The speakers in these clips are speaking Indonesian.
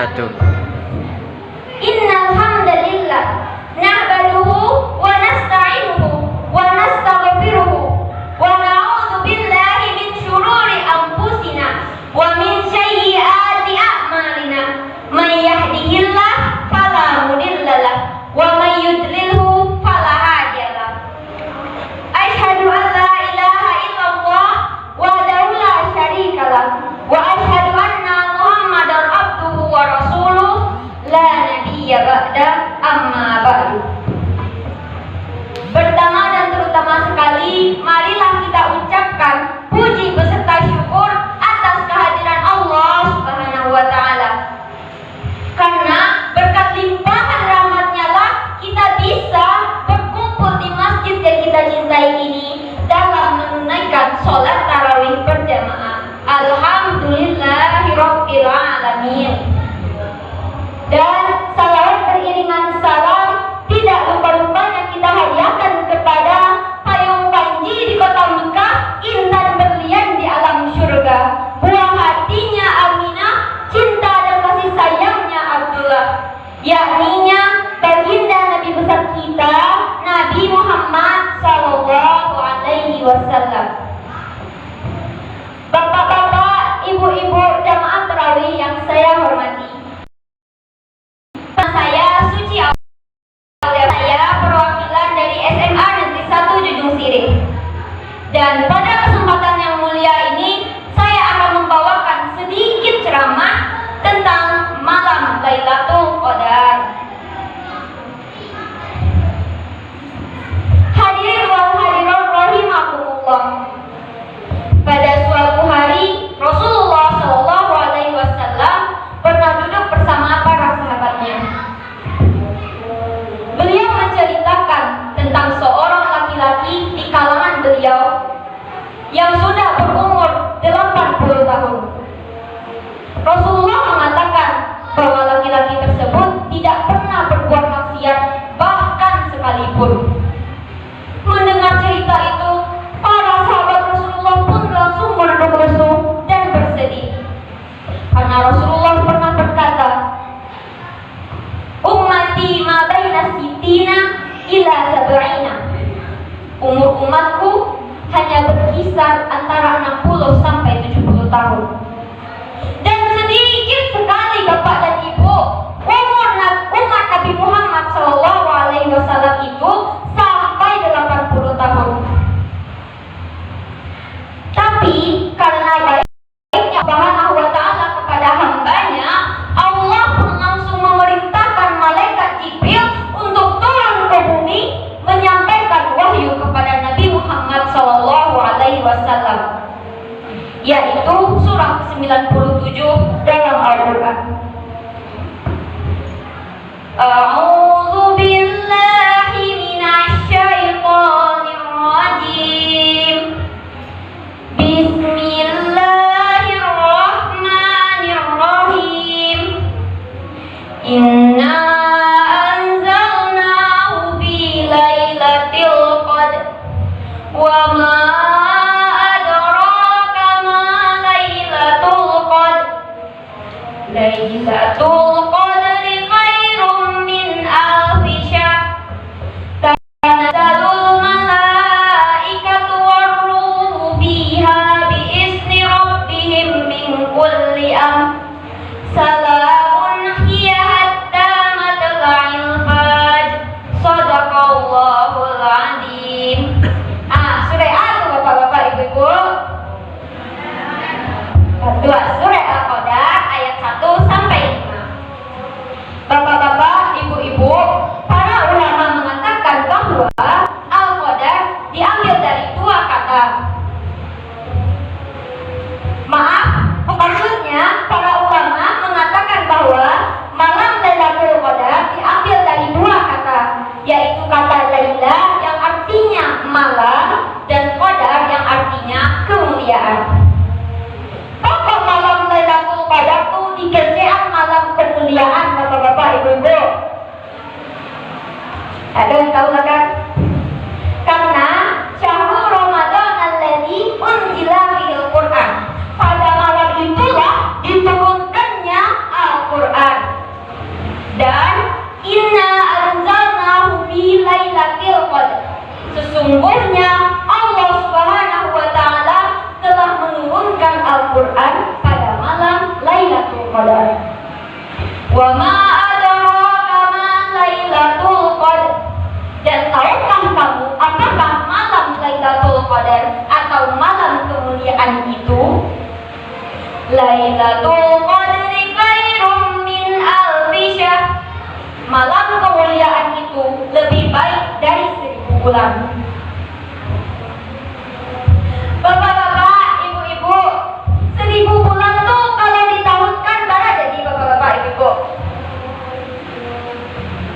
wabarakatuh. Innal hamdalillah nahmaduhu wa nasta'inuhu wa nastaghfiruhu wa na'udzu billahi min syururi anfusina wa min sayyiati a'malina. May yahdihillah fala mudhillalah wa may yudlilhu fala hadiyalah. Asyhadu an la ilaha illallah wahdahu la syarikalah wa asyhadu anna Muhammadar abduhu wa rasuluh la nabiyya ba'da amma ba'du. Pertama dan terutama sekali, marilah kita ucapkan puji beserta syukur atas kehadiran Allah Subhanahu wa taala. Karena berkat limpahan rahmat-Nya lah kita bisa berkumpul di masjid yang kita cintai ini dalam menunaikan sholat tarawih berjamaah. Alhamdulillahirabbil alamin. Dan salawat beriringan salam tidak lupa-lupanya kita hadiahkan kepada payung panji di kota Mekah, intan berlian di alam surga, buah hatinya Aminah, cinta dan kasih sayangnya Abdullah, yakninya baginda Nabi besar kita, Nabi Muhammad sallallahu alaihi wasallam. Bapak-bapak, ibu-ibu jamaah tarawih yang saya hormati, saya Suci Aulia, saya perwakilan dari SMA Negeri 1 Junjung Siring. Dan pada kesempatan yang mulia ini, saya akan membawakan sedikit ceramah tentang malam Lailatul Qadar. Hadirin wal hadirat rahimakumullah. Pada suatu hari, Rasulullah Shallallahu Alaihi Wasallam pernah duduk bersama para sahabatnya. Beliau menceritakan tentang seorang laki-laki di kalangan beliau yang sudah berumur 80 tahun. Rasulullah mengatakan bahwa laki-laki tersebut tidak pernah berbuat maksiat bahkan sekalipun. Mendengar cerita itu, para sahabat Rasulullah pun langsung merunduk-runduk dan bersedih. Karena Rasulullah pernah berkata, ummati ma baina sitina ila sab'ina. Umur umatku hanya berkisar antara 60 sampai 70 tahun. Dan sedikit sekali Bapak dan Ibu, umat Nabi Muhammad sallallahu alaihi wasallam itu sampai 80 tahun. Tapi karena baiknya Subhanahu wa taala kepada hambanya, Allah pun langsung memerintahkan malaikat Jibril untuk turun ke bumi menyampaikan wahyu kepada Nabi Muhammad sallallahu alaihi wasallam, yaitu surah ke-97 dalam Al-Qur'an. A'udzu billahi minasy syaithanir rajim. Bismillahirrahmanirrahim. Inna anzalnahu fi lailatul qadr wa ma adraka ma lailatul qadr. Lailatul qadri khairum min alfi syahr. Tanazzalul malaikatu war-ruhu fiha bi'izni rabbihim min kulli amr. Salamun hiya hatta matla'il fajr. Shadaqallahul adzim. Surah apa Bapak-bapak, Ibu-ibu? Kedua, surah Al-Qadar ayat 1 sampai 5. Bapak-bapak, Ibu-ibu, para ulama mengatakan bahwa Al-Qadar diambil dari dua kata. Maksudnya para ulama mengatakan bahwa malam Lailatul Qadar diambil dari dua kata, yaitu kata Laila yang artinya malam dan Qadar yang artinya kemuliaan. Pokok malam Lailatul Qadar itu dikerjaan malam kemuliaan, Bapak-bapak, Ibu-ibu. Ada yang tahu kan? Karena syahrul Ramadan alladzi unzila fihil Qur'an. Pada malam itulah diturunkannya Al-Qur'an. Wa ma adraka ma Lailatul Qadar. Dan tahukah kamu apakah malam Lailatul Qadar atau malam kemuliaan itu? Lailatul Qadri khairum min alfi syahr. Malam kemuliaan itu lebih baik dari 1000 bulan. Bapak-bapak, ibu-ibu, 1000 bulan tuh kalau ditahunkan berapa jadi bapak-bapak, ibu-ibu?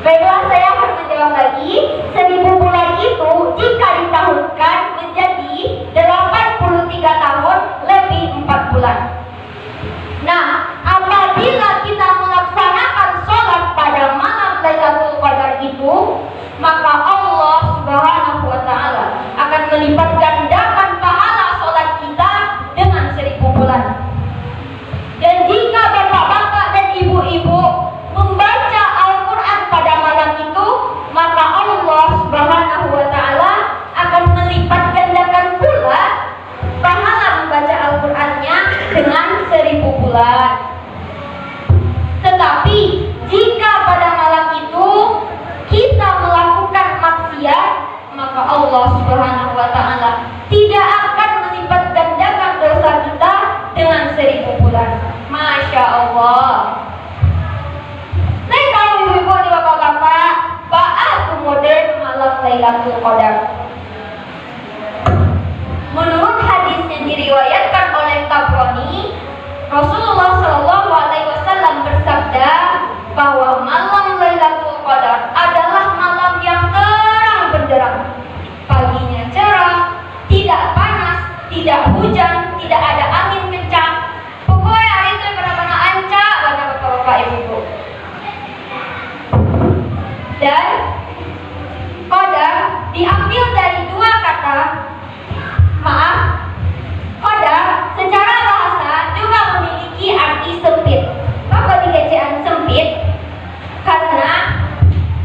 Baiklah, saya akan menjawab lagi. 1000 bulan itu jika ditahunkan menjadi 83 tahun lebih 4 bulan. Nah, apabila kita melaksanakan sholat pada malam Lailatul Qadar itu, maka Allah Subhanahu wa Ta'ala akan melipat gandakan pahala sholat kita dengan 1000 bulan. Dan jika bapak-bapak dan ibu-ibu membaca Al-Quran pada malam itu, maka Allah Subhanahu wa Ta'ala akan melipat gandakan pula pahala membaca Al-Qurannya dengan 1000 bulan. Tetapi jika pada malam itu kita melakukan maksiat, maka Allah Subhanahu wa Ta'ala tidak akan melipat gandakan dosa kita dengan 1000 bulan. Masya Allah. Saya tahu ibu-ibu dan bapak-bapak, ba'atu modern malam Lailatul Qadar. Menurut hadis yang diriwayatkan oleh Tabrani, Rasulullah Shallallahu Alaihi Wasallam bersabda bahwa malam Lailatul Qadar adalah malam yang terang benderang. Paginya cerah, tidak panas, tidak hujan, tidak ada angin kencang. Pokoknya hari itu benar-benar ancak, kata bapak-bapak ibu-ibu. Dan Qadar diambil dari dua kata. Qadar secara bahasa juga memiliki arti sempit. Apa dikecaan sempit? Karena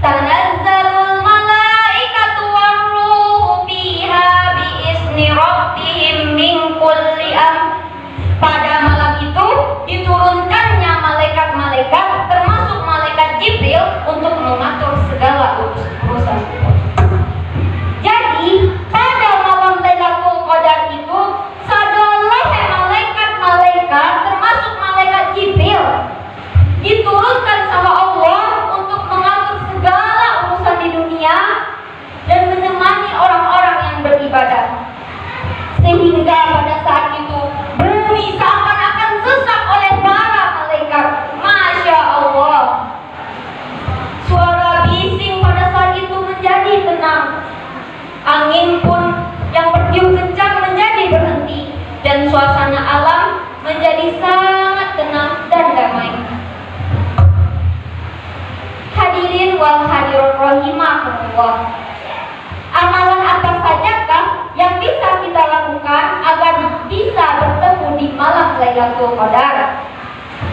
tanazzalul malaikatu warruhu fiha biizni rabbihim min kulli amr. Pada malam itu diturunkannya malaikat-malaikat termasuk malaikat Jibril untuk mengatur segala urusan. Jadi pada malam Lailatul Qadar itu segala malaikat termasuk malaikat Jibril diturunkan sama Allah untuk mengatur segala urusan di dunia dan menemani orang-orang yang beribadah. Sehingga pada saat itu bumi seakan-akan sesak oleh para malaikat. Masya Allah. Suara bising pada saat itu menjadi tenang. Angin pun yang bertiup kencang menjadi berhenti dan suasana alam menjadi sangat tenang dan damai. Hadirin wal hadirat rahimahumullah. Amalan apa sajakah yang bisa kita lakukan agar bisa bertemu di malam Lailatul Qadar?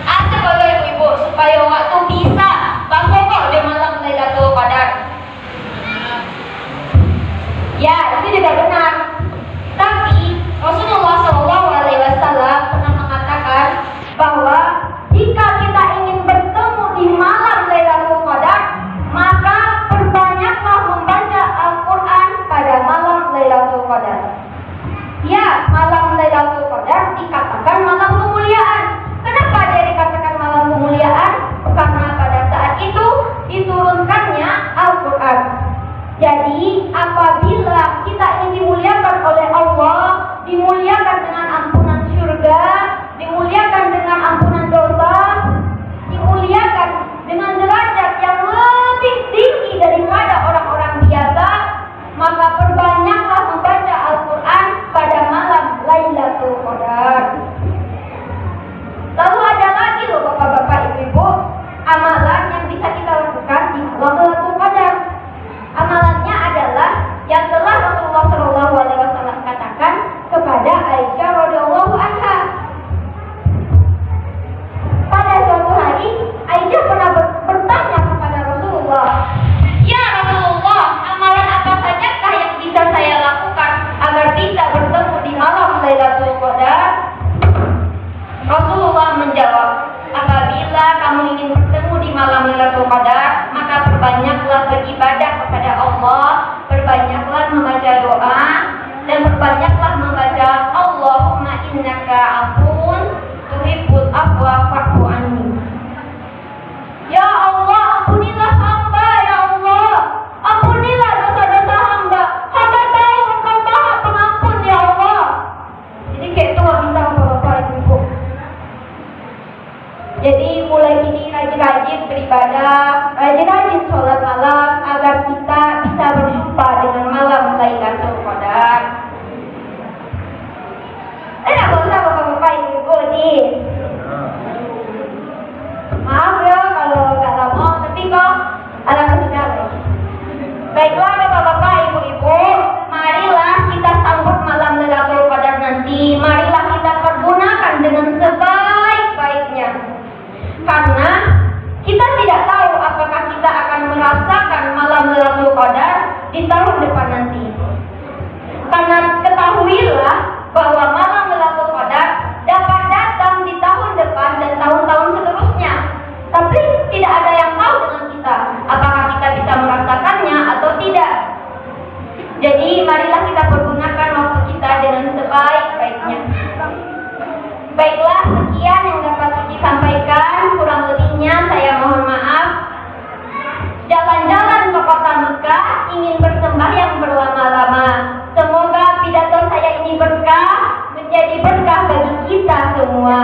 Ada kalau ibu-ibu supaya waktu bisa pokok di malam Lailatul Qadar. Ya, itu juga benar. Tapi Rasulullah Shallallahu Alaihi Wasallam pernah mengatakan bahwa jika kita ingin bertemu di malam Lailatul Qadar, maka perbanyaklah membaca Al-Quran pada malam Lailatul Qadar. Ya, malam Lailatul Qadar dikatakan malam kemuliaan. Kenapa dia dikatakan malam kemuliaan? Karena pada apabila kamu ingin bertemu di malam Lailatul Qadar, maka perbanyaklah beribadah kepada Allah, perbanyaklah membaca doa, dan perbanyaklah membaca Allahumma innaka afuwun tuhibbul afwa fa'fu anni. Ya Allah, ampunilah hamba, ya Allah. Ampunilah dosa-dosa hamba. Hamba tahu Engkau Maha Pengampun, ya Allah. Jadi kayak tua minta Bapak Ibu. Jadi mulai ini rajin-rajin beribadah, rajin-rajin sholat malam agar kita bisa berjumpa dengan malam Lailatul Qadar. Enak usah Bapak-bapak Ibu nih. Maaf ya kalau nggak lama, tapi kok anak sudah. Baiklah Bapak-bapak Ibu-ibu, marilah kita sambut malam Lailatul Qadar nanti. Marilah kita pergunakan dengan sebaik-baiknya. Karena kita tidak tahu apakah kita akan merasakan malam Lailatul Qadar di tahun depan nanti. Karena ketahuilah bahwa malam Lailatul Qadar dapat datang di tahun depan dan tahun-tahun seterusnya. Tapi tidak ada yang tahu dengan kita apakah kita bisa merasakannya atau tidak. Jadi marilah kita pergunakan waktu kita dengan sebaik-baiknya. Baiklah, sekian yang dapat Suci sampaikan. Kurang lebihnya saya mohon maaf. Jalan-jalan ke kota Mekah ingin bersembahyang berlama-lama. Semoga pidato saya ini berkah, menjadi berkah bagi kita semua.